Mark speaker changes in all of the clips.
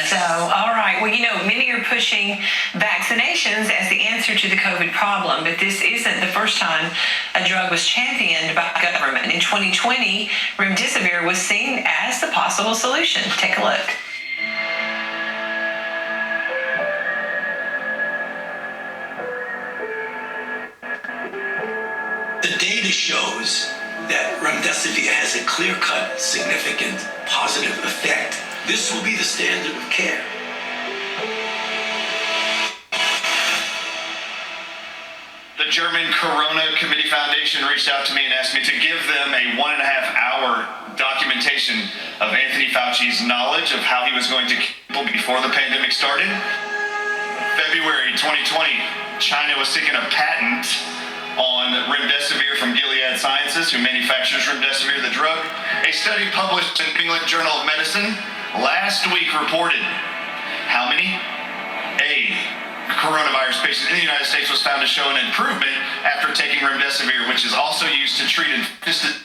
Speaker 1: So, all right. Well, many are pushing vaccinations as the answer to the COVID problem, but this isn't the first time a drug was championed by government. In 2020, Remdesivir was seen as the possible solution. Take a look.
Speaker 2: The data shows that Remdesivir has a clear-cut, significant, positive effect. This will be the standard of care.
Speaker 3: The German Corona Committee Foundation reached out to me and asked me to give them a 1.5-hour documentation of Anthony Fauci's knowledge of how he was going to kill people before the pandemic started. February 2020, China was seeking a patent on Remdesivir from Gilead Sciences, who manufactures Remdesivir, the drug. A study published in the England Journal of Medicine last week reported how many? A coronavirus patient in the United States was found to show an improvement after taking Remdesivir, which is also used to treat infectious.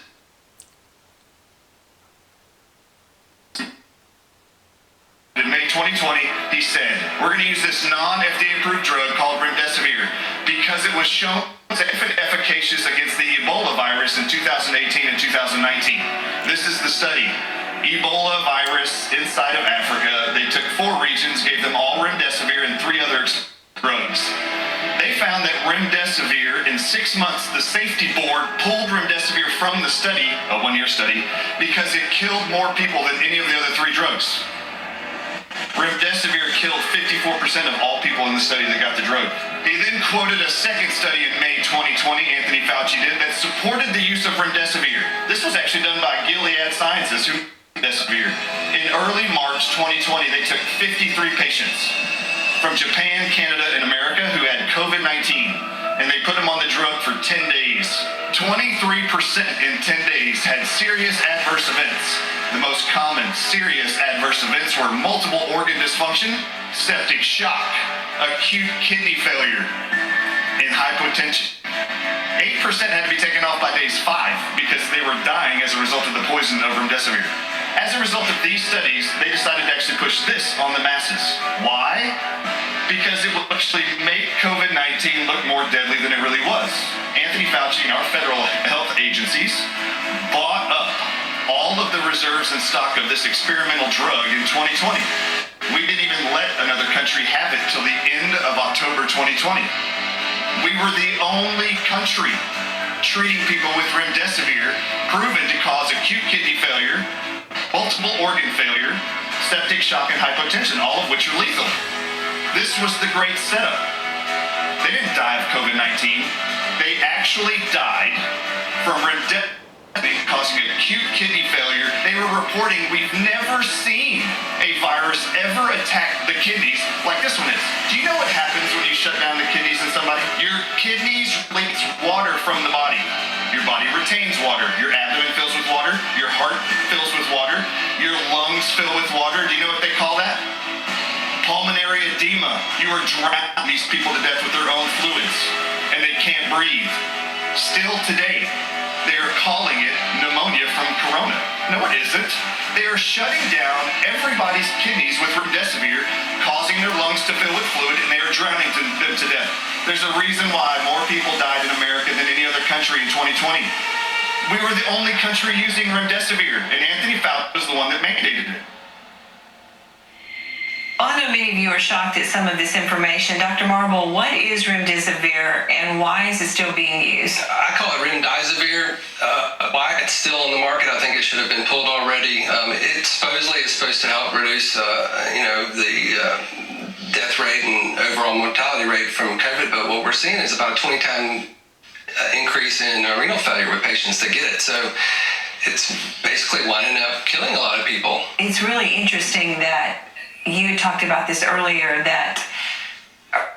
Speaker 3: In May 2020, he said, we're going to use this non-FDA approved drug called Remdesivir because it was shown efficacious against the Ebola virus in 2018 and 2019. This is the study. Ebola virus inside of Africa. They took 4 regions, gave them all Remdesivir and 3 other drugs. They found that Remdesivir, in 6 months, the safety board pulled Remdesivir from the study, a 1-year study, because it killed more people than any of the other 3 drugs. Remdesivir killed 54% of all people in the study that got the drug. He then quoted a second study in May 2020, Anthony Fauci did, that supported the use of Remdesivir. This was actually done by Gilead Sciences, who Remdesivir. In early March 2020, they took 53 patients from Japan, Canada, and America who had COVID-19, and they put them on the drug for 10 days. 23% in 10 days had serious adverse events. The most common serious adverse events were multiple organ dysfunction, septic shock, acute kidney failure, and hypotension. 8% had to be taken off by days 5 because they were dying as a result of the poison of Remdesivir. As a result of these studies, they decided to actually push this on the masses. Why? Because it will actually make COVID-19 look more deadly than it really was. Anthony Fauci and our federal health agencies bought up all of the reserves and stock of this experimental drug in 2020. We didn't even let another country have it till the end of October 2020. We were the only country treating people with Remdesivir proven to cause acute kidney failure, multiple organ failure, septic shock, and hypotension, all of which are lethal. This was the great setup. They didn't die of COVID-19. They actually died from Remdesivir causing acute kidney failure. They were reporting we've never seen a virus ever attack the kidneys like this one is. Do you know what happens when you shut down the kidneys in somebody? Your kidneys release water from the body. Your body retains water. Your abdomen fills with water. Your heart fills with water. Your lungs fill with water. Do you know what they call that? Pulmonary edema. You are drowning these people to death with their own fluids, and they can't breathe. Still today, they are calling it pneumonia from corona. No, it isn't. They are shutting down everybody's kidneys with Remdesivir, causing their lungs to fill with fluid, and they are drowning them to death. There's a reason why more people died in America than any other country in 2020. We were the only country using Remdesivir, and Anthony Fauci was the one that mandated it.
Speaker 1: Well, I know many of you are shocked at some of this information. Dr. Marble, what is Remdesivir and why is it still being used?
Speaker 4: I call it Remdesivir. Why it's still on the market, I think it should have been pulled already. It supposedly is supposed to help reduce, the death rate and overall mortality rate from COVID, but what we're seeing is about a 20-time increase in renal failure with patients that get it. So it's basically winding up killing a lot of people.
Speaker 1: It's really interesting that you talked about this earlier, that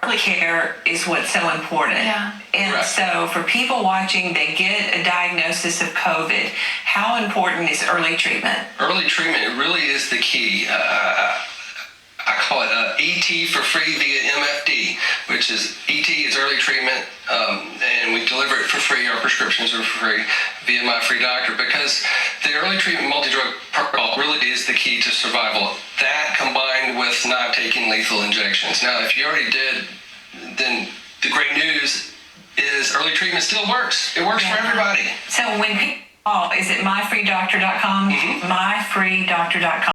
Speaker 1: early care is what's so important.
Speaker 5: Yeah.
Speaker 1: And
Speaker 4: right.
Speaker 1: So for people watching, they get a diagnosis of COVID. How important is early treatment?
Speaker 4: Early treatment really is the key. I call it ET for free via MFD, which is ET is early treatment, and we deliver it for free. Our prescriptions are free via My Free Doctor, because the early treatment multi-drug protocol really is the key to survival. That combined combined with not taking lethal injections. Now, if you already did, then the great news is early treatment still works. It works for everybody.
Speaker 1: So when people call, is it myfreedoctor.com?
Speaker 4: Mhm.
Speaker 1: Myfreedoctor.com.